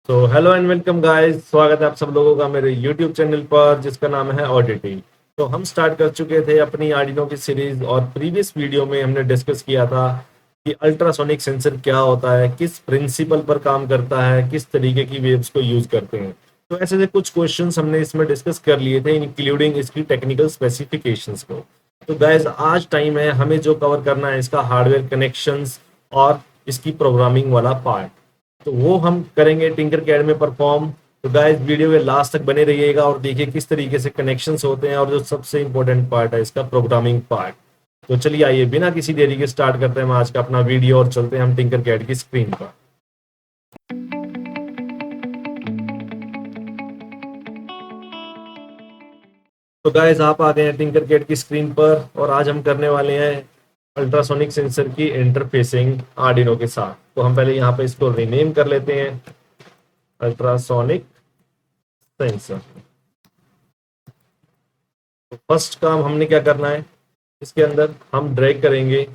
तो hello and welcome guys, स्वागत है आप सब लोगों का मेरे यूट्यूब चैनल पर जिसका नाम है ऑडिटी। तो हम स्टार्ट कर चुके थे अपनी आर्डिनो की सीरीज और प्रीवियस वीडियो में हमने डिस्कस किया था कि अल्ट्रासोनिक सेंसर क्या होता है, किस प्रिंसिपल पर काम करता है, किस तरीके की वेव्स को यूज करते हैं। तो ऐसे से कुछ क्वेश्चंस हमने इसमें डिस्कस कर लिए थे इंक्लूडिंग इसकी टेक्निकल स्पेसिफिकेशंस को। तो गाइस आज टाइम है हमें जो कवर करना है इसका हार्डवेयर कनेक्शंस और इसकी प्रोग्रामिंग वाला पार्ट। तो वो हम करेंगे टिंकर कैड में परफॉर्म। तो गाइस वीडियो के लास्ट तक बने रहिएगा और देखिए किस तरीके से कनेक्शंस होते हैं और जो सबसे इंपॉर्टेंट पार्ट है इसका प्रोग्रामिंग पार्ट। तो चलिए आइए बिना किसी देरी के स्टार्ट करते हैं हम आज का अपना वीडियो और चलते हैं हम टिंकर कैड की स्क्रीन पर। तो गाइस आप आ गए हैं टिंकर कैड की स्क्रीन पर और आज हम करने वाले हैं अल्ट्रासोनिक सेंसर की इंटरफेसिंग आर्डिनो के साथ। तो हम पहले यहाँ पे इसको रीनेम कर लेते हैं अल्ट्रासोनिक सेंसर। तो फर्स्ट काम हमने क्या करना है, इसके अंदर हम ड्रैग करेंगे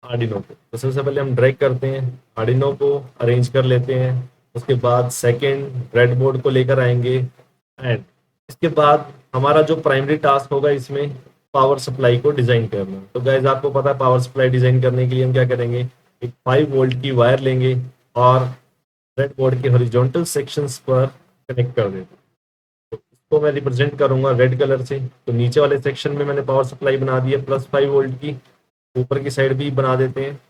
आर्डिनो को। तो सबसे पहले हम ड्रैग करते हैं आर्डिनो को, अरेंज कर लेते हैं। उसके बाद सेकंड ब्रेडबोर्ड को लेकर आएंगे एंड इसके बाद हमारा जो प्राइमरी टास्क होगा इसमें पावर सप्लाई को डिजाइन करना। तो गाइज आपको पता है पावर सप्लाई डिजाइन करने के लिए हम क्या करेंगे, एक 5 वोल्ट की वायर लेंगे और ब्रेडबोर्ड के हॉरिजॉन्टल सेक्शंस पर कनेक्ट कर देंगे। तो इसको मैं रिप्रेजेंट करूंगा रेड कलर से। तो नीचे वाले सेक्शन में मैंने पावर सप्लाई बना दी है +5 वोल्ट की, ऊपर की साइड भी बना देते हैं।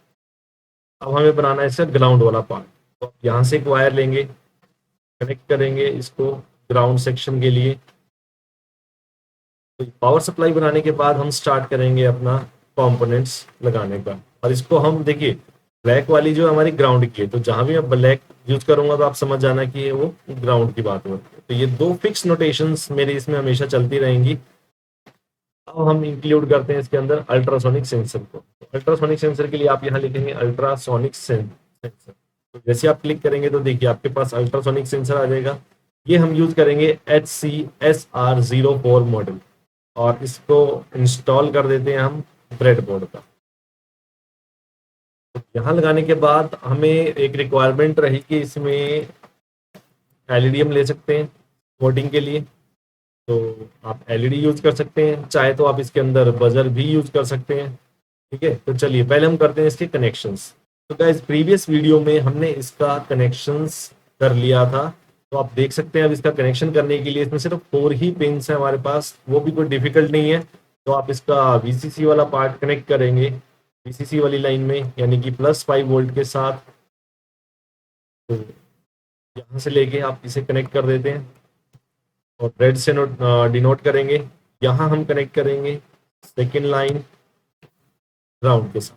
अब हमें बनाना है इसका ग्राउंड वाला पार्ट। तो यहाँ से एक वायर लेंगे, कनेक्ट करेंगे इसको ग्राउंड सेक्शन के लिए। तो पावर सप्लाई बनाने के बाद हम स्टार्ट करेंगे अपना कंपोनेंट्स लगाने का। और इसको हम देखिए ब्लैक वाली जो हमारी ग्राउंड की है, तो जहां भी मैं ब्लैक यूज करूंगा तो आप समझ जाना कि ये वो ग्राउंड की बात होती है। तो ये दो फिक्स नोटेशंस मेरी इसमें हमेशा चलती रहेंगी। अब हम इंक्लूड करते हैं इसके अंदर अल्ट्रासोनिक सेंसर को। अल्ट्रासोनिक सेंसर के लिए आप यहाँ लिखेंगे अल्ट्रासोनिक सेंसर। तो जैसे आप क्लिक करेंगे तो देखिए आपके पास अल्ट्रासोनिक सेंसर आ जाएगा। ये हम यूज करेंगे HCSR04 मॉडल और इसको इंस्टॉल कर देते हैं हम ब्रेडबोर्ड पर। तो यहाँ लगाने के बाद हमें एक रिक्वायरमेंट रहेगी, इसमें एलईडी हम ले सकते हैं वोटिंग के लिए। तो आप एलईडी यूज कर सकते हैं, चाहे तो आप इसके अंदर बजर भी यूज कर सकते हैं। ठीक है, तो चलिए पहले हम करते हैं इसके कनेक्शंस। तो गाइस प्रीवियस वीडियो में हमने इसका कनेक्शंस कर लिया था। तो आप देख सकते हैं अब इसका कनेक्शन करने के लिए इसमें सिर्फ 4 ही पिंस है हमारे पास, वो भी कोई डिफिकल्ट नहीं है। तो आप इसका वीसीसी वाला पार्ट कनेक्ट करेंगे वीसीसी वाली लाइन में, यानी कि +5 वोल्ट के साथ। तो यहाँ से लेके आप इसे कनेक्ट कर देते हैं और रेड से डिनोट करेंगे। यहाँ हम कनेक्ट करेंगे सेकेंड लाइन ग्राउंड के साथ।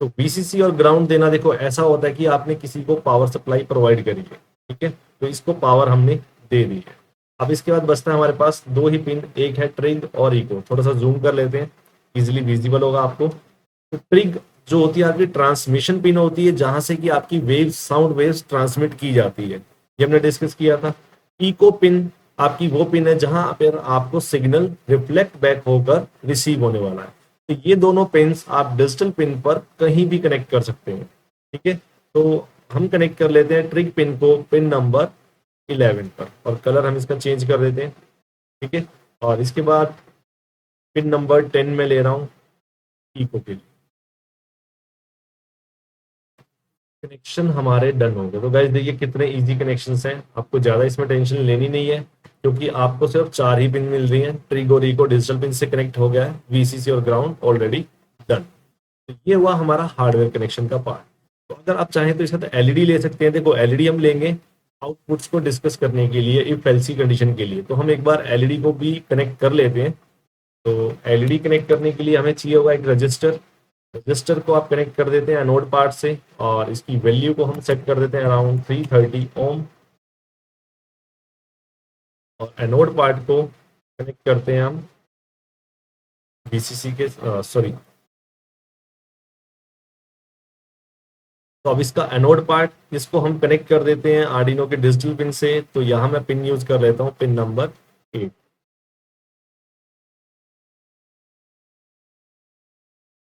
तो वीसीसी और ग्राउंड देना देखो ऐसा होता है कि आपने किसी को पावर सप्लाई प्रोवाइड करी है, ठीक है, तो इसको पावर हमने दे दी है। अब इसके बाद बचता है हमारे पास 2 ही पिन, एक है ट्रिग और इको। थोड़ा सा जूम कर लेते हैं, इजिली विजिबल होगा आपको। तो ट्रिग जो होती है आपकी ट्रांसमिशन पिन होती है, जहां से कि आपकी वेव्स, साउंड वेव्स ट्रांसमिट की जाती है, ये हमने डिस्कस किया था। इको पिन आपकी वो पिन है जहां पर आपको सिग्नल रिफ्लेक्ट बैक होकर रिसीव होने वाला है। तो ये दोनों पिन्स आप डिजिटल पिन पर कहीं भी कनेक्ट कर सकते हैं। ठीक है, तो हम कनेक्ट कर लेते हैं ट्रिग पिन को पिन नंबर 11 पर और कलर हम इसका चेंज कर देते हैं। ठीक है, और इसके बाद पिन नंबर 10 में ले रहा हूँ इको के लिए। कनेक्शन हमारे डन हो गए। तो गाइस देखिए कितने इजी कनेक्शंस हैं, आपको ज़्यादा इसमें टेंशन लेनी नहीं है क्योंकि आपको सिर्फ 4 ही पिन मिल रही हैं। ट्रिग और इको डिजिटल पिन से कनेक्ट हो गया है, वीसीसी और ग्राउंड ऑलरेडी डन। तो ये हुआ हमारा हार्डवेयर कनेक्शन का पार्ट। तो अगर आप चाहें तो इसके साथ एलईडी ले सकते हैं। देखो एलईडी हम लेंगे आउटपुट्स को डिस्कस करने के लिए, इफ एलसी कंडीशन के लिए। तो हम एक बार एलईडी को भी कनेक्ट कर लेते हैं। तो एलईडी कनेक्ट करने के लिए हमें चाहिए होगा एक रजिस्टर। रजिस्टर को आप कनेक्ट कर देते हैं एनोड पार्ट से और इसकी वैल्यू को हम सेट कर देते हैं अराउंड 330 ओम। और एनोड पार्ट को कनेक्ट करते हैं हम वीसीसी के, सॉरी, तो अब इसका एनोड पार्ट इसको हम कनेक्ट कर देते हैं आर्डिनो के डिजिटल पिन से। तो यहाँ मैं पिन यूज कर लेता हूँ पिन नंबर 8।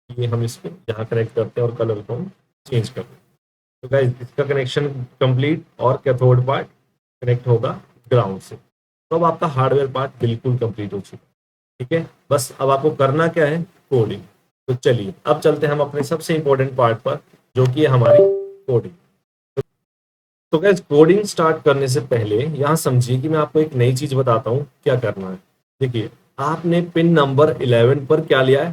ये हम इसको यहाँ कनेक्ट करते हैं और कलर को हम चेंज कर देते हैं। तो गाइस इसका कनेक्शन कंप्लीट और कैथोड पार्ट कनेक्ट होगा ग्राउंड से। तो अब आपका हार्डवेयर पार्ट बिल्कुल कंप्लीट हो चुका है। ठीक है, बस अब आपको करना क्या है, कोडिंग। तो चलिए अब चलते हैं हम अपने सबसे इंपॉर्टेंट पार्ट पर, जो कि है हमारी कोडिंग। तो गाइस कोडिंग स्टार्ट करने से पहले यहाँ समझिए कि मैं आपको एक नई चीज बताता हूँ क्या करना है। देखिए, आपने पिन नंबर 11 पर क्या लिया है,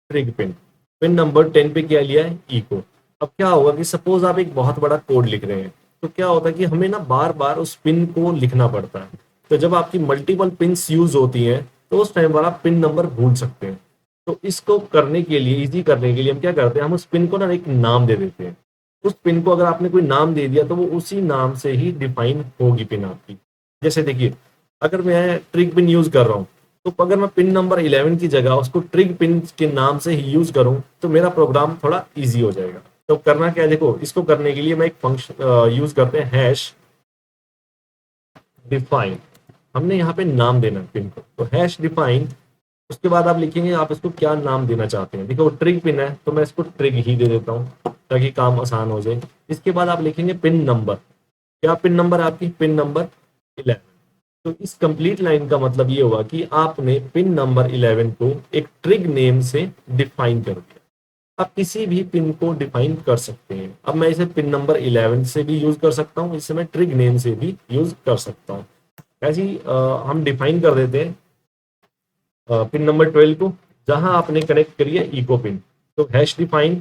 ट्रिग पिन। पिन नंबर 10 पे क्या लिया है, इको। अब क्या होगा कि सपोज आप एक बहुत बड़ा कोड लिख रहे हैं, तो क्या होता है कि हमें ना बार बार उस पिन को लिखना पड़ता है। तो जब आपकी मल्टीपल पिन्स यूज होती हैं, तो उस टाइम पर आप पिन नंबर भूल सकते हैं। तो इसको करने के लिए, इजी करने के लिए हम क्या करते हैं, हम उस पिन को ना एक नाम दे देते हैं। उस पिन को अगर आपने कोई नाम दे दिया, तो वो उसी नाम से ही डिफाइन होगी पिन आपकी। जैसे देखिए, अगर मैं ट्रिग पिन यूज कर रहा हूँ, तो अगर मैं पिन नंबर 11 की जगह उसको ट्रिग पिन के नाम से ही यूज करूँ, तो मेरा प्रोग्राम थोड़ा ईजी हो जाएगा। तो करना क्या है, देखो इसको करने के लिए मैं एक फंक्शन यूज करते हैं, हैश डिफाइन। हमने यहाँ पे नाम देना है पिन को, तो हैश डिफाइन। उसके बाद आप लिखेंगे आप इसको क्या नाम देना चाहते हैं। देखो ट्रिग पिन है, तो मैं इसको ट्रिग ही दे देता हूँ ताकि काम आसान हो जाए। इसके बाद आप लिखेंगे पिन नंबर। क्या पिन नंबर है आपकी, पिन नंबर 11। तो इस कंप्लीट लाइन का मतलब ये हुआ कि आपने पिन नंबर 11 को एक ट्रिग नेम से डिफाइन कर दिया। आप किसी भी पिन को डिफाइन कर सकते हैं। अब मैं इसे पिन नंबर 11 से भी यूज कर सकता हूँ, इसे मैं ट्रिग नेम से भी यूज कर सकता हूँ। ऐसे ही हम डिफाइन कर देते हैं पिन नंबर 12 को, जहां आपने कनेक्ट करी है इको पिन। तो हैश डिफाइन,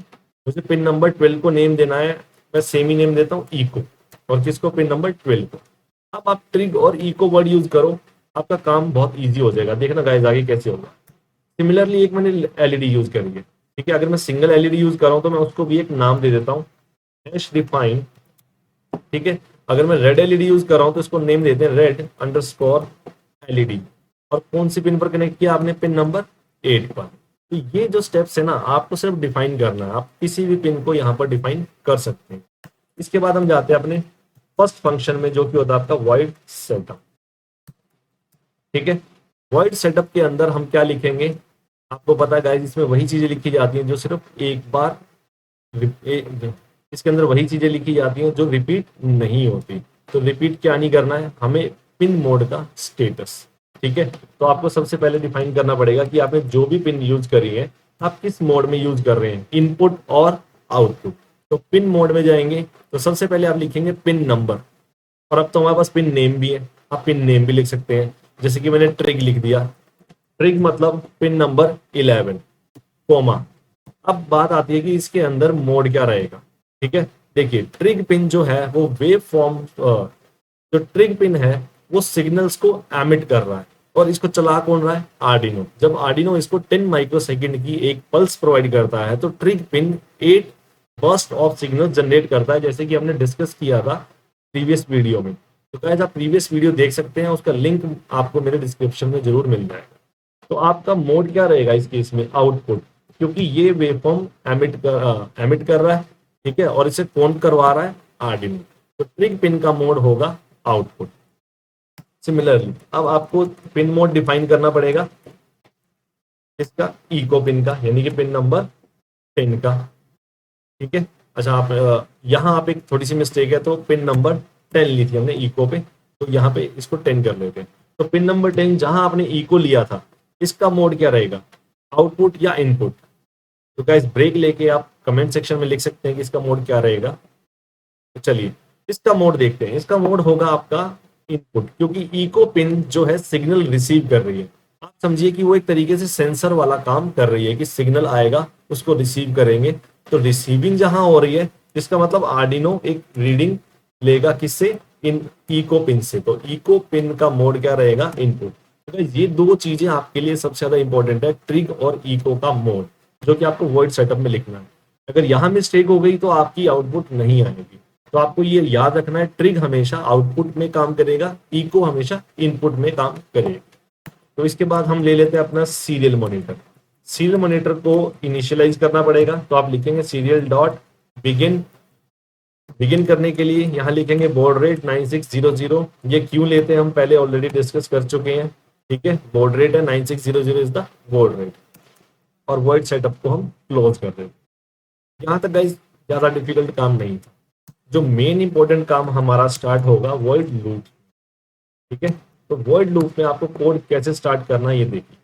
मुझे पिन नंबर 12 को नेम देना है, मैं सेम ही नेम देता हूँ इको। और किसको, पिन नंबर 12 को। अब आप ट्रिग और इको वर्ड यूज करो, आपका काम बहुत ईजी हो जाएगा। देखना गाइस आगे कैसे होगा। सिमिलरली एक मैंने एलईडी यूज करी है। ठीक है, अगर मैं सिंगल एलईडी यूज कर रहा हूँ, तो मैं उसको भी एक नाम दे देता हूँ, हैश डिफाइन। ठीक है, अगर मैं रेड एलईडी यूज कर रहा हूँ, तो इसको नेम देते हैं रेड अंडरस्कोर एलईडी। और कौन सी पिन पर कनेक्ट किया आपने, पिन नंबर 8 पर। तो ये जो स्टेप्स है ना, आपको सिर्फ डिफाइन करना है। आप किसी भी पिन को यहाँ पर डिफाइन कर सकते हैं। इसके बाद हम जाते हैं अपने फर्स्ट फंक्शन में, जो कि होता है आपका वॉइड सेटअप। ठीक है, वॉइड सेटअप के अंदर हम क्या लिखेंगे, आपको पता है गाइस, इसमें वही चीजें लिखी जाती हैं जो सिर्फ एक बार इसके अंदर वही चीजें लिखी जाती हैं जो रिपीट नहीं होती। तो रिपीट क्या नहीं करना है हमें, पिन मोड का स्टेटस। ठीक है, तो आपको सबसे पहले डिफाइन करना पड़ेगा कि आपने जो भी पिन यूज करी है, आप किस मोड में यूज कर रहे हैं, इनपुट और आउटपुट। तो पिन मोड में जाएंगे, तो सबसे पहले आप लिखेंगे पिन नंबर। और अब तो हमारे पास पिन नेम भी है, आप पिन नेम भी लिख सकते हैं। जैसे कि मैंने ट्रिग लिख दिया, ट्रिग मतलब पिन नंबर 11 कोमा। अब बात आती है कि इसके अंदर मोड क्या रहेगा। ठीक है, देखिए ट्रिग पिन जो है वो वेव फॉर्म, जो ट्रिग पिन है वो सिग्नल्स को एमिट कर रहा है। और इसको चला कौन रहा है, आर्डिनो। जब आर्डिनो इसको 10 माइक्रोसेकंड की एक पल्स प्रोवाइड करता है, तो trig pin 8 burst of signal generate करता है, जैसे कि हमने डिस्कस किया था प्रीवियस वीडियो में। तो गाइस आप प्रीवियस वीडियो देख सकते हैं, उसका लिंक आपको मेरे डिस्क्रिप्शन में जरूर मिल जाएगा। तो आपका मोड क्या रहेगा इस केस में, आउटपुट, क्योंकि ये वेवफॉर्म एमिट कर रहा है। ठीक है, और इसे कौन करवा रहा है, आर्डिनो। तो ट्रिग पिन का मोड होगा आउटपुट। सिमिलरली अब आपको पिन मोड डिफाइन करना पड़ेगा इसका, इको पिन का, यानी कि पिन नंबर 10 का। ठीक है, अच्छा आप यहाँ आप एक थोड़ी सी मिस्टेक है, तो पिन नंबर 10 ली थी हमने इको पे, तो यहाँ पे इसको 10 कर लेते हैं। तो पिन नंबर 10 जहां आपने इको लिया था, इसका मोड क्या रहेगा, आउटपुट या इनपुट। तो गाइस ब्रेक लेके आप कमेंट सेक्शन में लिख सकते हैं कि इसका मोड क्या रहेगा। तो चलिए इसका मोड देखते हैं। इसका मोड होगा आपका इनपुट, क्योंकि इको पिन जो है सिग्नल रिसीव कर रही है। आप समझिए कि वो एक तरीके से सेंसर वाला काम कर रही है कि सिग्नल आएगा उसको रिसीव करेंगे। तो रिसीविंग जहां हो रही है, इसका मतलब आर्डिनो एक रीडिंग लेगा किससे, इन इको पिन से। तो इको पिन का मोड क्या रहेगा, इनपुट। तो ये दो चीजें आपके लिए सबसे ज्यादा इंपॉर्टेंट है, ट्रिग और इको का मोड, जो कि आपको वर्ड सेटअप में लिखना है। अगर यहाँ मिस्टेक हो गई तो आपकी आउटपुट नहीं आएगी। तो आपको ये याद रखना है, ट्रिग हमेशा आउटपुट में काम करेगा, इको हमेशा इनपुट में काम करेगा। तो इसके बाद हम ले लेते हैं अपना सीरियल मॉनिटर। सीरियल मॉनिटर को इनिशियलाइज करना पड़ेगा, तो आप लिखेंगे सीरियल डॉट बिगिन। बिगिन करने के लिए यहाँ लिखेंगे बॉर्ड रेट 9600। ये क्यों लेते हैं हम पहले ऑलरेडी डिस्कस कर चुके हैं। ठीक है, बॉर्ड रेट है 9600 इज द बॉर्ड रेट। और वर्ड सेटअप को हम क्लोज कर देते। यहाँ तक गाइस ज्यादा डिफिकल्ट काम नहीं था। जो मेन इंपॉर्टेंट काम हमारा स्टार्ट होगा वर्ड लूप। ठीक है, तो वॉइड लूप में आपको कोड कैसे स्टार्ट करना है ये देखिए।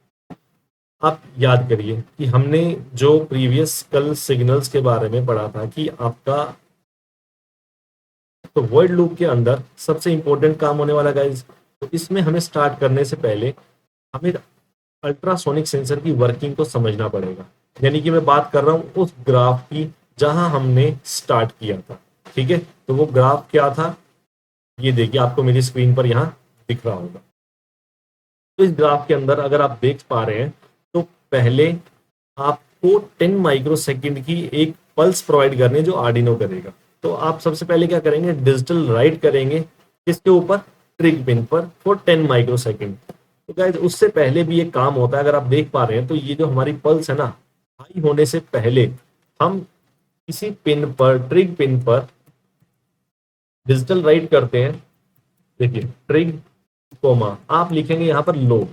आप याद करिए कि हमने जो प्रीवियस कल सिग्नल्स के बारे में पढ़ा था कि आपका, तो वॉइड लूप के अंदर सबसे इंपॉर्टेंट काम होने वाला गाइज, तो इसमें हमें स्टार्ट करने से पहले हमें अल्ट्रासोनिक सेंसर की वर्किंग को समझना पड़ेगा। यानी कि मैं बात कर रहा हूँ उस ग्राफ की जहां हमने स्टार्ट किया था। ठीक है, तो वो ग्राफ क्या था, ये देखिए आपको मेरी स्क्रीन पर यहाँ दिख रहा होगा। तो इस ग्राफ के अंदर अगर आप देख पा रहे हैं तो पहले आपको 10 माइक्रोसेकंड की एक पल्स प्रोवाइड करनी है जो आर्डिनो करेगा। तो आप सबसे पहले क्या करेंगे, डिजिटल राइट करेंगे किसके ऊपर, ट्रिग पिन पर फॉर 10 माइक्रोसेकंड। तो गाइस उससे पहले भी एक काम होता है, अगर आप देख पा रहे हैं तो ये जो हमारी पल्स है ना, हाई होने से पहले हम किसी पिन पर, ट्रिग पिन पर डिजिटल राइट करते हैं। देखिए ट्रिग कोमा आप लिखेंगे यहाँ पर लो।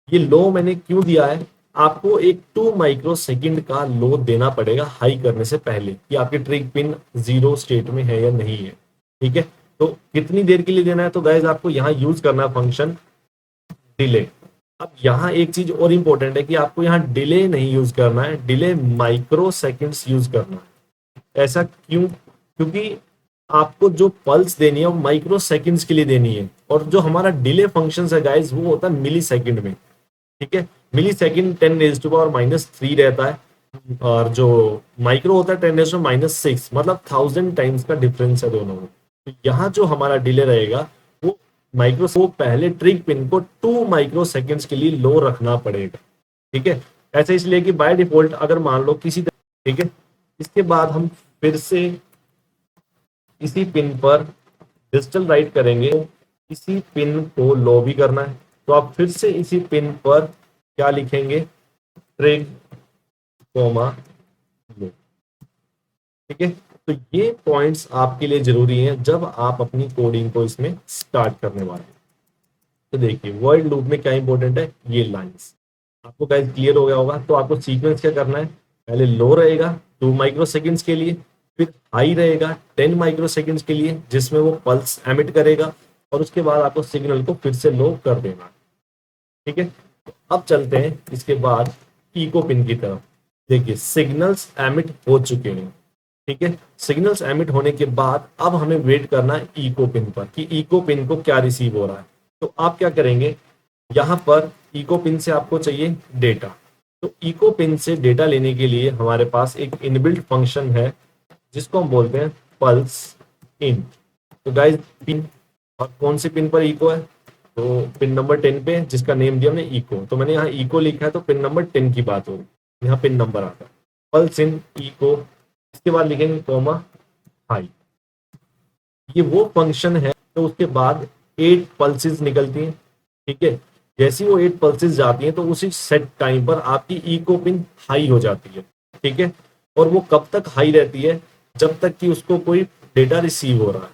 ये लो मैंने क्यों दिया है, आपको एक 2 माइक्रोसेकंड का लो देना पड़ेगा हाई करने से पहले कि आपकी ट्रिग पिन जीरो स्टेट में है या नहीं है। ठीक है, तो कितनी देर के लिए देना है, तो गाइज आपको यहाँ यूज करना है फंक्शन डिले। अब यहाँ एक चीज और इंपॉर्टेंट है कि आपको यहाँ डिले नहीं यूज करना है, डिले माइक्रो सेकेंड्स यूज करना है। ऐसा क्यों, क्योंकि आपको जो पल्स देनी है वो माइक्रो सेकेंड्स के लिए देनी है, और जो हमारा डिले फंक्शन है गाइज वो होता है मिली सेकेंड में। ठीक है, मिली सेकेंड 10⁻³ रहता है, और जो माइक्रो होता है 10⁻⁻6, मतलब 1000 टाइम्स का डिफरेंस है दोनों में। तो यहाँ जो हमारा डिले रहेगा वो माइक्रो को पहले ट्रिग पिन को 2 माइक्रो सेकेंड्स के लिए लो रखना पड़ेगा। ठीक है, ऐसे इसलिए कि बाय डिफॉल्ट अगर मान लो किसी, ठीक है, इसके बाद हम फिर से इसी पिन पर डिजिटल राइट करेंगे, इसी पिन को लो भी करना है, तो आप फिर से इसी पिन पर क्या लिखेंगे, ट्रिग कोमा लो। ठीक है, तो ये पॉइंट्स आपके लिए जरूरी हैं जब आप अपनी कोडिंग को इसमें स्टार्ट करने वाले हैं। तो देखिए वर्ड लूप में क्या इंपॉर्टेंट है, ये लाइंस आपको गाइस क्लियर हो गया होगा। तो आपको सीक्वेंस क्या करना है, पहले लो रहेगा 2 माइक्रो सेकेंड्स के लिए, फिर हाई रहेगा 10 माइक्रो सेकेंड्स के लिए जिसमें वो पल्स एमिट करेगा, और उसके बाद आपको सिग्नल को फिर से लो कर देना। ठीक है, तो अब चलते हैं इसके बाद इको पिन की तरफ। देखिए सिग्नल्स एमिट हो चुके हैं। ठीक है, सिग्नल्स एमिट होने के बाद अब हमें वेट करना है इको पिन पर कि इको पिन को क्या रिसीव हो रहा है। तो आप क्या करेंगे, यहाँ पर इको पिन से आपको चाहिए डेटा। तो इको पिन से डेटा लेने के लिए हमारे पास एक इनबिल्ट फंक्शन है जिसको हम बोलते हैं पल्स इन। तो गाइस पिन, और कौन सी पिन पर इको है, तो पिन नंबर 10 पे, जिसका नेम दिया हमने इको। तो मैंने यहाँ इको लिखा है तो पिन नंबर 10 की बात होगी, यहाँ पिन नंबर आता है पल्स इन इको। इसके बाद लिखेंगे कोमा हाई। ये वो फंक्शन है, तो उसके बाद 8 पल्सेस निकलती हैं। ठीक है, जैसी वो 8 पल्सेस जाती हैं तो उसी सेट टाइम पर आपकी इको पिन हाई हो जाती है। ठीक है, और वो कब तक हाई रहती है, जब तक कि उसको कोई डेटा रिसीव हो रहा है।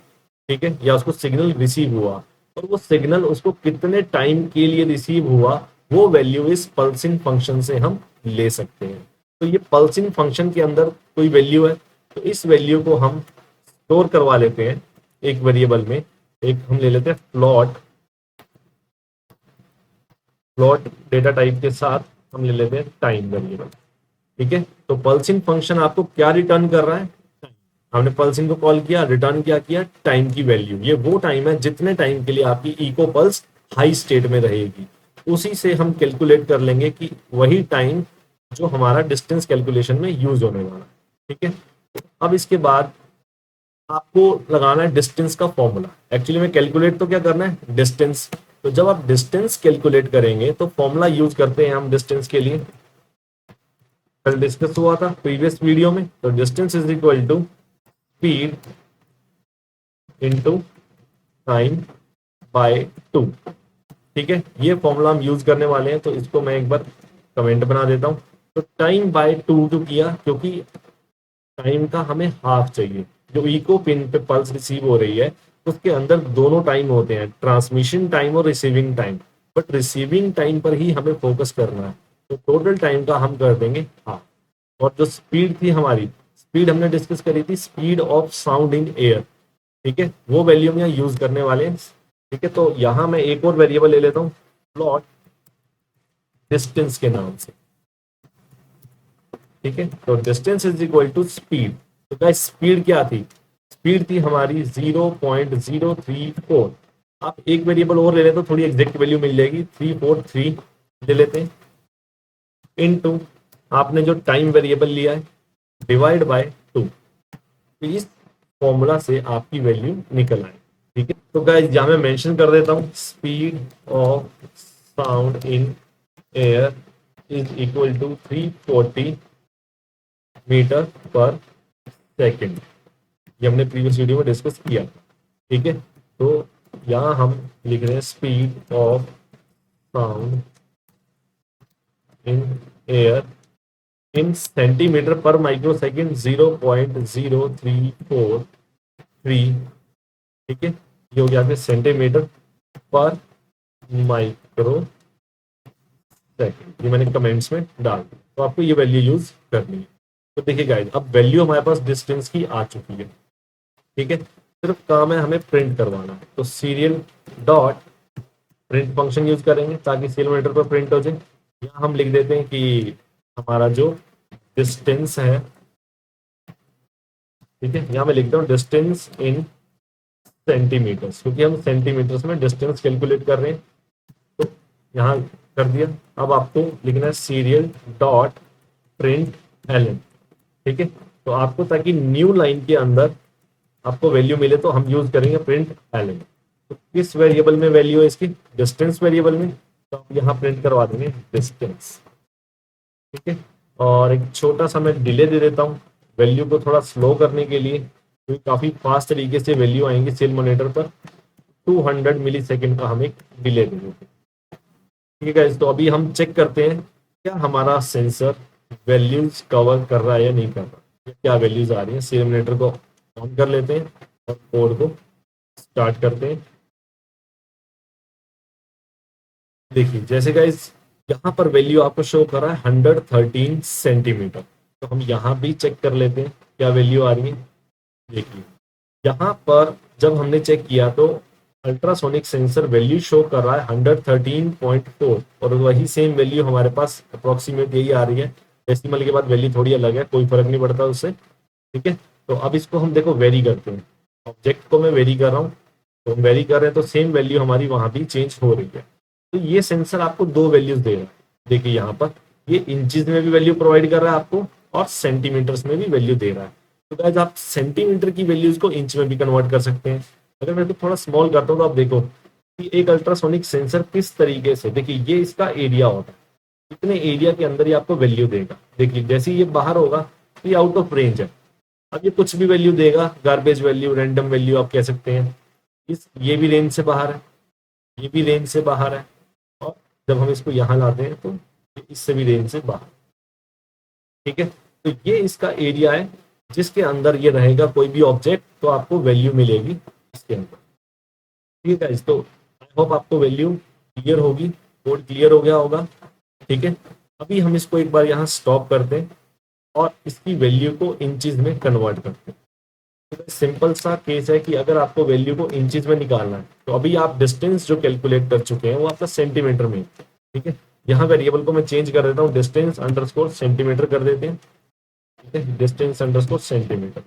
ठीक है, या उसको सिग्नल रिसीव हुआ, और वो सिग्नल उसको कितने टाइम के लिए रिसीव हुआ वो वैल्यू इस पल्सिंग फंक्शन से हम ले सकते हैं। तो ये पल्सिंग फंक्शन के अंदर कोई वैल्यू है, तो इस वैल्यू को हम स्टोर करवा लेते हैं एक वेरिएबल में। एक हम ले लेते हैं फ्लोट, फ्लोट डेटा टाइप के साथ हम ले लेते हैं टाइम वेरिएबल। ठीक है, तो पल्सिंग फंक्शन आपको क्या रिटर्न कर रहा है, हमने पल्सिंग को कॉल किया, रिटर्न क्या किया, टाइम की वैल्यू। ये वो टाइम है जितने टाइम के लिए आपकी इको पल्स हाई स्टेट में रहेगी। उसी से हम कैलकुलेट कर लेंगे कि वही टाइम जो हमारा डिस्टेंस कैलकुलेशन में यूज होने वाला है। ठीक है, अब इसके बाद आपको लगाना है डिस्टेंस का फॉर्मूला। एक्चुअली में कैलकुलेट तो क्या करना है, डिस्टेंस। तो जब आप डिस्टेंस कैलकुलेट करेंगे तो फॉर्मूला यूज करते हैं हम डिस्टेंस के लिए, कल डिस्कस हुआ था प्रीवियस वीडियो में। तो distance is equal to speed into time by 2। ठीक है, ये फॉर्मूला हम यूज करने वाले हैं, तो इसको मैं एक बार कमेंट बना देता हूं। तो टाइम बाय 2 तो किया क्योंकि टाइम का हमें हाफ चाहिए। जो इको पिन पे पल्स रिसीव हो रही है उसके अंदर दोनों टाइम होते हैं, ट्रांसमिशन टाइम और receiving time, but receiving time पर ही हमें फोकस करना है। तो टोटल टाइम का हम कर देंगे हाफ। और जो स्पीड थी हमारी, स्पीड हमने डिस्कस करी थी, speed of sound in air. ठीक है, वो वैल्यू में यूज करने वाले हैं ठीक है, तो यहाँ मैं एक और वेरिएबल ले लेता हूँ, प्लॉट डिस्टेंस के नाम से। ठीक है, तो distance is equal to speed. तो गाइस स्पीड क्या थी, स्पीड थी हमारी 0.034। आप एक वेरिएबल और ले लेते तो थोड़ी एग्जैक्ट वैल्यू मिल जाएगी, 343 ले लेते हैं, इनटू आपने जो टाइम वेरिएबल लिया है डिवाइड बाय 2। तो इस फॉर्मूला से आपकी वैल्यू निकल आए। ठीक है, तो गाइस यहाँ मैं मेंशन कर देता हूँ, speed of sound in air is equal to 340 metre per second. ये हमने प्रीवियस वीडियो में डिस्कस किया। ठीक है, तो यहाँ हम लिख रहे हैं speed of sound in air in centimetre पर माइक्रो सेकेंड 0.0343। ठीक है, ये हो गया आपके सेंटीमीटर पर माइक्रो सेकेंड। ये मैंने कमेंट्स में डाल दी, तो आपको ये वैल्यू यूज करनी है। तो देखिए गाइस, अब वैल्यू हमारे पास डिस्टेंस की आ चुकी है। ठीक है, सिर्फ काम है हमें प्रिंट करवाना है, तो serial dot print function use करेंगे ताकि सीरियल मॉनिटर पर प्रिंट हो जाए। यहाँ हम लिख देते हैं कि हमारा जो डिस्टेंस है, ठीक है, यहाँ मैं लिखता हूँ डिस्टेंस इन सेंटीमीटर्स, क्योंकि हम सेंटीमीटर्स में डिस्टेंस कैलकुलेट कर रहे हैं। तो यहाँ कर दिया। अब आपको लिखना है सीरियल डॉट प्रिंट एलन। ठीक है, तो आपको ताकि न्यू लाइन के अंदर आपको वैल्यू मिले तो हम यूज करेंगे प्रिंट एलन। तो किस वेरिएबल में वैल्यू है इसकी, डिस्टेंस वेरिएबल में, तो हम यहाँ प्रिंट करवा देंगे डिस्टेंस। ठीक है, और एक छोटा सा मैं डिले दे देता हूँ वैल्यू को थोड़ा स्लो करने के लिए, क्योंकि काफी फास्ट तरीके से वैल्यू आएंगी सेल मॉनिटर पर। 200 मिली सेकेंड का हम एक डिले दे देते हैं। ठीक है, तो अभी हम चेक करते हैं क्या हमारा सेंसर वैल्यूज कवर कर रहा है या नहीं कर रहा, क्या वैल्यूज आ रही है। सेल मॉनिटर को ऑन कर लेते हैं और कोड को स्टार्ट करते हैं। देखिए जैसे गाइस यहाँ पर वैल्यू आपको शो कर रहा है 113 सेंटीमीटर, तो हम यहाँ भी चेक कर लेते हैं क्या वैल्यू आ रही है। देखिए यहाँ पर जब हमने चेक किया तो अल्ट्रासोनिक सेंसर वैल्यू शो कर रहा है 113.4, और वही सेम वैल्यू हमारे पास अप्रोक्सीमेट यही आ रही है। डेसिमल के बाद वैल्यू थोड़ी अलग है, कोई फर्क नहीं पड़ता उससे। ठीक है, तो अब इसको हम देखो वेरी करते हैं, ऑब्जेक्ट को मैं वेरी कर रहा हूँ, तो हम वेरी कर रहे हैं तो सेम वैल्यू हमारी वहां भी चेंज हो रही है। तो ये सेंसर आपको दो वैल्यूज दे रहा है। देखिए यहाँ पर ये इंचेस में भी वैल्यू प्रोवाइड कर रहा है आपको और सेंटीमीटर्स में भी वैल्यू दे रहा है। तो गाइस आप सेंटीमीटर की वैल्यूज को इंच में भी कन्वर्ट कर सकते हैं। अगर मैं तो थोड़ा स्मॉल करता हूँ तो आप देखो कि एक अल्ट्रासोनिक सेंसर किस तरीके से, देखिए ये इसका एरिया होता है, इतने एरिया के अंदर ही आपको वैल्यू देगा। देखिए जैसे ये बाहर होगा तो ये आउट ऑफ रेंज है, अब ये कुछ भी वैल्यू देगा, गार्बेज वैल्यू, रैंडम वैल्यू आप कह सकते हैं। ये भी रेंज से बाहर है, ये भी रेंज से बाहर है, और जब हम इसको यहाँ लाते हैं तो इससे भी रेंज से बाहर। ठीक है, तो ये इसका एरिया है जिसके अंदर ये रहेगा कोई भी ऑब्जेक्ट, तो आपको वैल्यू मिलेगी इसके अंदर। ठीक है, तो आई होप आपको वैल्यू क्लियर होगी, कोड क्लियर हो गया होगा। ठीक है, अभी हम इसको एक बार यहाँ स्टॉप करते हैं और इसकी वैल्यू को इंचेस में कन्वर्ट करते हैं। तो सिंपल सा केस है कि अगर आपको वैल्यू को इंचेस में निकालना है तो अभी आप डिस्टेंस जो कैलकुलेट कर चुके हैं वो आपका सेंटीमीटर में। ठीक है, यहाँ वेरिएबल को मैं चेंज कर देता हूँ, डिस्टेंस अंडरस्कोर सेंटीमीटर कर देते हैं। ठीक है, डिस्टेंस अंडरस्कोर सेंटीमीटर।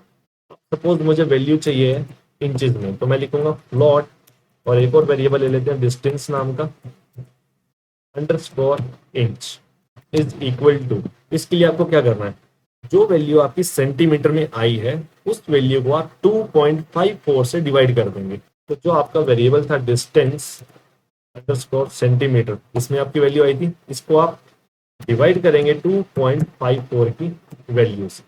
सपोज मुझे वैल्यू चाहिए है इंचेस में, तो मैं लिखूंगा प्लॉट और एक और वेरिएबल ले लेते हैं डिस्टेंस नाम का, underscore inch is equal to. इसके लिए आपको क्या करना है, जो वैल्यू आपकी सेंटीमीटर में आई है उस वैल्यू को आप 2.54 से डिवाइड कर देंगे। तो जो आपका वेरिएबल था डिस्टेंस अंडरस्कोर सेंटीमीटर, इसमें आपकी वैल्यू आई थी, इसको आप डिवाइड करेंगे 2.54 की वैल्यू से।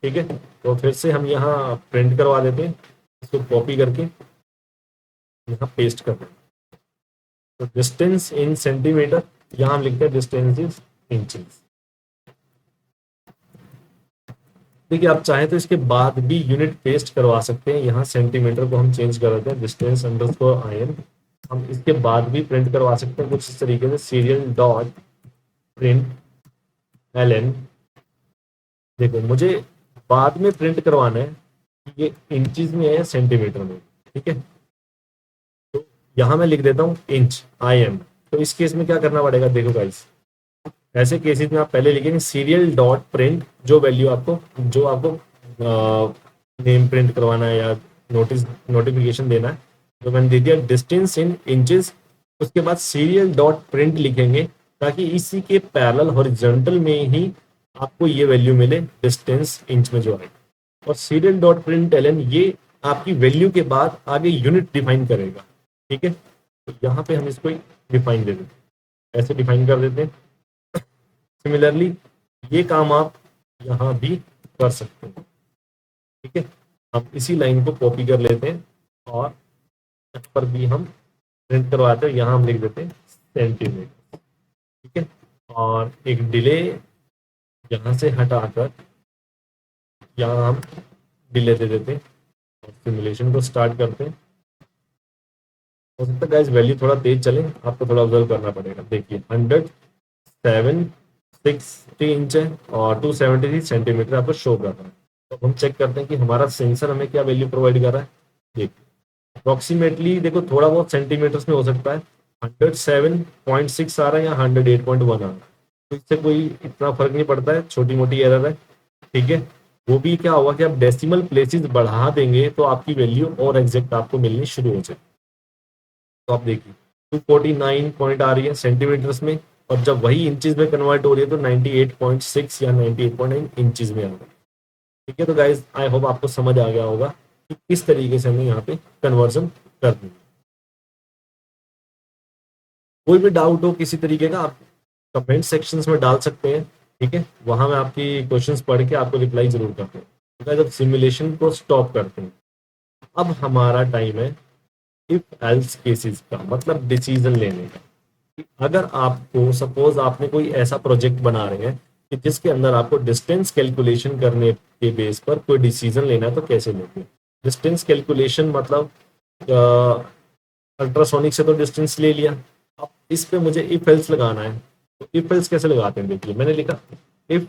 ठीक है, तो फिर से हम यहाँ प्रिंट करवा देते हैं, इसको कॉपी करके यहाँ पेस्ट कर देंगे। तो डिस्टेंस इन सेंटीमीटर, यहाँ हम लिखते हैं डिस्टेंस इज इंचेस। देखिए आप चाहें तो इसके बाद भी यूनिट पेस्ट करवा सकते हैं, यहाँ सेंटीमीटर को हम चेंज कर देते हैं डिस्टेंस अंडरस्कोर आईएन। हम इसके बाद भी प्रिंट करवा सकते हैं कुछ इस तरीके से, सीरियल डॉट प्रिंट एलएन। देखो मुझे बाद में प्रिंट करवाना है कि ये इंचेस में है या सेंटीमीटर में। ठीक है, तो यहाँ मैं लिख देता हूँ इंच IM। तो इस केस में क्या करना पड़ेगा, देखो गाइस, ऐसे केसेस में आप पहले लिखेंगे सीरियल डॉट प्रिंट जो वैल्यू आपको, जो आपको नेम प्रिंट करवाना है या नोटिफिकेशन देना है, तो मैंने दे दिया डिस्टेंस इन इंचेस। उसके बाद सीरियल डॉट प्रिंट लिखेंगे ताकि इसी के पैरेलल हॉरिजॉन्टल में ही आपको ये वैल्यू मिले डिस्टेंस इंच में जो है। और सीरियल डॉट प्रिंट एलन ये आपकी वैल्यू के बाद आगे यूनिट डिफाइन करेगा। ठीक है, तो यहाँ पे हम इसको डिफाइन दे देते हैं, ऐसे डिफाइन कर देते हैं। सिमिलरली ये काम आप यहाँ भी कर सकते हैं। ठीक है, हम इसी लाइन को कॉपी कर लेते हैं और यहाँ पर भी हम प्रिंट करवाते हैं, यहाँ हम लिख देते हैं सेंटीमीटर। ठीक है, और एक डिले यहाँ से हटाकर यहाँ हम डिले दे देते हैं और सिमुलेशन को स्टार्ट करते हैं। हो सकता है गाइस वैल्यू थोड़ा तेज चले, आपको थोड़ा ऑब्जर्व करना पड़ेगा। देखिए 107.60 इंच है और 273 सेंटीमीटर आपको शो कर रहा है। तो हम चेक करते हैं कि हमारा सेंसर हमें क्या वैल्यू प्रोवाइड कर रहा है। देखिए अप्रोक्सीमेटली देखो थोड़ा बहुत सेंटीमीटर्स में हो सकता है, 107.6 आ रहा है या 108.1 आ रहा है, तो इससे कोई इतना फर्क नहीं पड़ता है, छोटी मोटी एरर है। ठीक है, वो भी क्या होगा कि आप डेसिमल प्लेसेस बढ़ा देंगे तो आपकी वैल्यू और एग्जैक्ट आपको मिलनी शुरू हो जाए। तो आप देखिए 249 पॉइंट आ रही है सेंटीमीटर्स में, और जब वही इंचेस में कन्वर्ट हो रही है तो 98.6 या 98.9 इंचेस में आ रहा है। ठीक है, तो गाइज आई होप आपको समझ आ गया होगा कि किस तरीके से हमें यहाँ पे कन्वर्जन करनी है। कोई भी डाउट हो किसी तरीके का आप कमेंट सेक्शंस में डाल सकते हैं। ठीक है, वहां मैं आपकी क्वेश्चंस पढ़ के आपको रिप्लाई जरूर करता हूँ। तो जब सिमुलेशन को स्टॉप करते हैं, अब हमारा टाइम है इफ एल्स केसेस का, मतलब डिसीजन लेने का। अगर आपको सपोज आपने कोई ऐसा प्रोजेक्ट बना रहे हैं कि जिसके अंदर आपको डिस्टेंस कैलकुलेशन करने के बेस पर कोई डिसीजन लेना है, तो कैसे लेते हैं। डिस्टेंस कैलकुलेशन मतलब अल्ट्रासोनिक से तो डिस्टेंस ले लिया, अब इस पे मुझे इफ एल्स लगाना है। तो इफ एल्स कैसे लगाते हैं, देखिए मैंने लिखा इफ,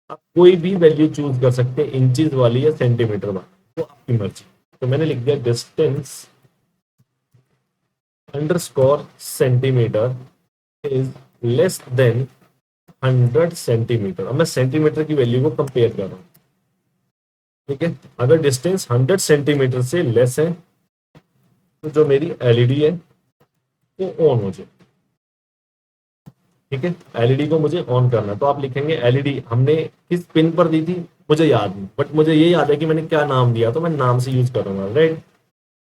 आप कोई भी वैल्यू चूज कर सकते हैं, इंचेस वाली या सेंटीमीटर वाली, तो आपकी मर्जी। तो मैंने लिख दिया distance underscore centimetre is less than 100 centimetre. अब मैं सेंटीमीटर की वैल्यू को कंपेयर कर रहा हूँ। ठीक है, अगर डिस्टेंस 100 सेंटीमीटर से लेस है तो जो मेरी एलईडी है वो ऑन हो जाए। ठीक है, एलईडी को मुझे ऑन करना है, तो आप लिखेंगे एलईडी हमने किस पिन पर दी थी मुझे याद नहीं, बट मुझे ये याद है कि मैंने क्या नाम दिया, तो मैं नाम से यूज करूंगा रेड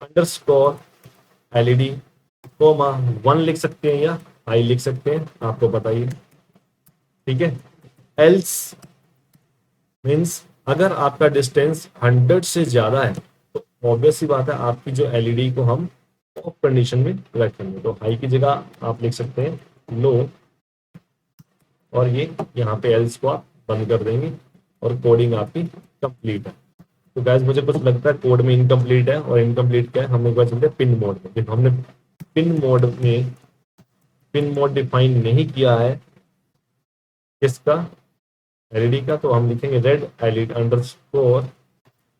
अंडरस्कोर एलईडी कोमा 1 लिख सकते हैं या आई लिख सकते हैं, आपको बताइए। ठीक है, एल्स मीन्स अगर आपका डिस्टेंस 100 से ज्यादा है तो ऑब्वियस सी बात है आपकी जो एलईडी को हम ऑफ कंडीशन में रखेंगे। तो हाई की जगह आप लिख सकते हैं लो, और ये यहाँ पे एल्स को आप बंद कर देंगे और कोडिंग आपकी कंप्लीट है। तो गैस मुझे कुछ लगता है कोड में इनकम्प्लीट है, और इनकम्प्लीट क्या है हम एक बार चलते हैं पिन मोड में। जब हमने पिन मोड डिफाइन नहीं किया है किसका, एलईडी का, तो हम लिखेंगे रेड एलईडी अंडरस्कोर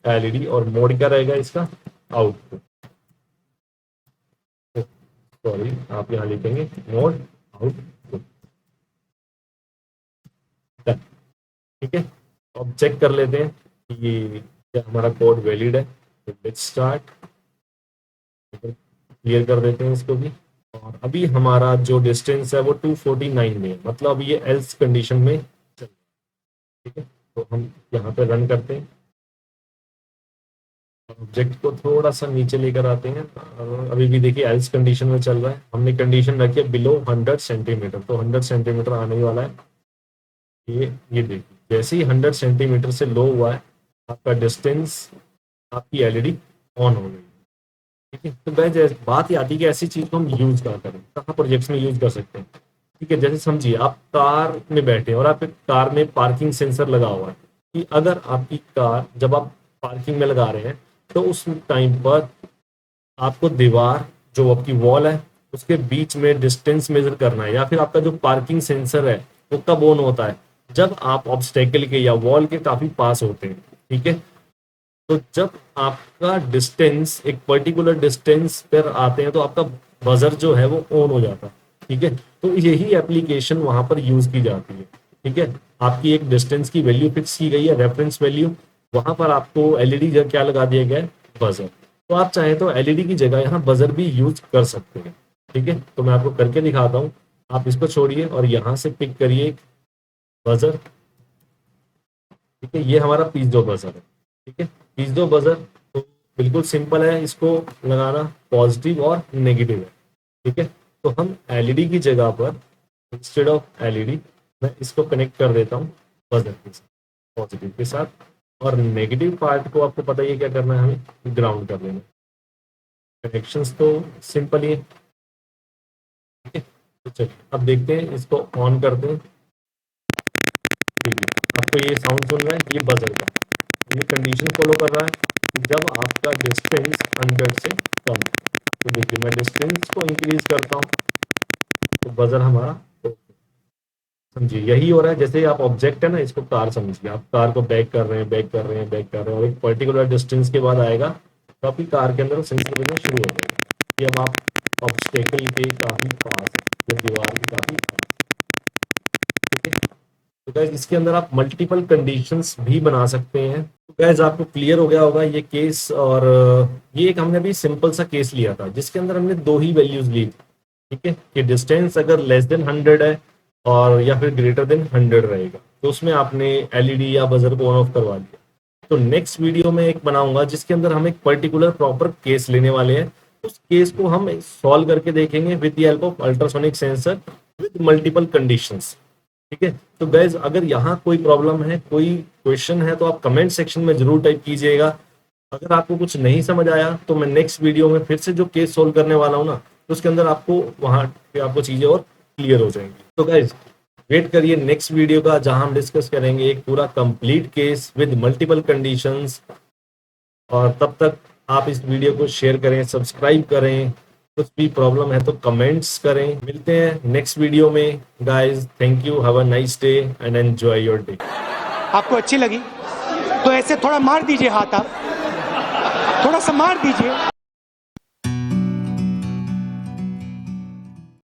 एलईडी, और मोड क्या रहेगा इसका आउटपुट। सॉरी, आप यहाँ लिखेंगे मोड आउटपुट। ठीक है, तो अब चेक कर लेते हैं कि ये क्या हमारा कोड वैलिड है। तो लेट्स स्टार्ट, क्लियर कर देते हैं इसको भी। और अभी हमारा जो डिस्टेंस है वो 249 में है, मतलब ये एल्स कंडीशन में चल रहा है। ठीक है, तो हम यहाँ पे रन करते हैं, ऑब्जेक्ट को थोड़ा सा नीचे लेकर आते हैं। अभी भी देखिए एल्स कंडीशन में चल रहा है, हमने कंडीशन रखी है बिलो 100 सेंटीमीटर, तो 100 सेंटीमीटर आने वाला है। ये देखिए जैसे ही 100 सेंटीमीटर से लो हुआ है आपका डिस्टेंस, आपकी एलईडी ऑन हो गई। ठीक है, तो गाइस बात ये आती है कि ऐसी चीज को हम यूज कहाँ करें, कहाँ प्रोजेक्ट्स में यूज कर सकते हैं। ठीक है, जैसे समझिए आप कार में बैठे हैं और आप कार में पार्किंग सेंसर लगा हुआ है, कि अगर आपकी कार जब आप पार्किंग में लगा रहे हैं तो उस टाइम पर आपको दीवार जो आपकी वॉल है उसके बीच में डिस्टेंस मेजर करना है, या फिर आपका जो पार्किंग सेंसर है वो कब ऑन होता है, जब आप ऑब्स्टेकल के या वॉल के काफी पास होते हैं। ठीक है, तो जब आपका डिस्टेंस एक पर्टिकुलर डिस्टेंस पर आते हैं तो आपका बजर जो है वो ऑन हो जाता है। ठीक है, तो यही एप्लीकेशन वहां पर यूज की जाती है। ठीक है, आपकी एक डिस्टेंस की वैल्यू फिक्स की गई है, रेफरेंस वैल्यू, वहां पर आपको एलईडी क्या लगा दिया गया है, बजर। तो आप चाहें तो एलईडी की जगह यहाँ बजर भी यूज कर सकते हैं। ठीक है, तो मैं आपको करके दिखाता हूँ। आप इसको छोड़िए और यहाँ से पिक करिए बजर। ठीक है, ये हमारा पीजो बजर है। ठीक है, पीजो बजर तो बिल्कुल सिंपल है, इसको लगाना पॉजिटिव और नेगेटिव है। ठीक है, तो हम एलईडी की जगह पर इंस्टेड ऑफ एलईडी मैं इसको कनेक्ट कर देता हूँ बजर के साथ, पॉजिटिव के साथ, और नेगेटिव पार्ट को आपको पता ही है क्या करना है, हमें ग्राउंड कर देना। कनेक्शंस तो सिंपल ही है। ठीक है, तो चलिए अब देखते हैं, इसको ऑन करते हैं। देखिए आपको ये साउंड सुन रहा है, ये बजर का, ये कंडीशन फॉलो कर रहा है कि जब आपका डिस्टेंस 100 से कम है। तो देखिए मैं डिस्टेंस को इंक्रीज करता हूँ तो बजर हमारा, समझिए यही हो रहा है। जैसे आप ऑब्जेक्ट है ना, इसको कार समझिए, आप कार को बैक कर रहे हैं, बैक कर रहे हैं, बैक कर रहे हैं, और एक पर्टिकुलर डिस्टेंस के बाद आएगा तो आपकी कार के अंदर सेंसर बजना शुरू हो जाएगा कि अब आप ऑब्स्टेकल के काफ़ी पास है, दीवार के काफ़ी पास। ठीक है, तो गैस इसके अंदर आप मल्टीपल कंडीशंस भी बना सकते हैं। तो गैस आपको क्लियर हो गया होगा ये केस, और ये एक हमने अभी सिंपल सा केस लिया था जिसके अंदर हमने दो ही वैल्यूज ली थी। ठीक है, कि डिस्टेंस अगर लेस देन 100 है और या फिर ग्रेटर देन 100 रहेगा, तो उसमें आपने एलईडी या बजर को ऑन ऑफ करवा दिया। तो नेक्स्ट वीडियो में एक बनाऊंगा जिसके अंदर हम एक पर्टिकुलर प्रॉपर केस लेने वाले हैं। उस केस को हम सॉल्व करके देखेंगे with the help of ultrasonic sensor with multiple conditions. ठीक है, तो गैस अगर यहाँ कोई प्रॉब्लम है, कोई क्वेश्चन है, तो आप कमेंट सेक्शन में जरूर टाइप कीजिएगा। अगर आपको कुछ नहीं समझ आया तो मैं नेक्स्ट वीडियो में फिर से जो केस सोल्व करने वाला हूँ ना, तो उसके अंदर आपको वहाँ पे आपको चीजें और क्लियर हो जाएंगी। तो गाइज वेट करिए नेक्स्ट वीडियो का, जहां हम डिस्कस करेंगे एक पूरा complete case with multiple conditions. और तब तक आप इस वीडियो को शेयर करें, सब्सक्राइब करें, कुछ भी प्रॉब्लम है तो कमेंट्स करें। मिलते हैं नेक्स्ट वीडियो में guys. Thank you, have a nice day and enjoy your day. आपको अच्छी लगी तो ऐसे थोड़ा मार दीजिए हाथ, आप थोड़ा सा मार दीजिए।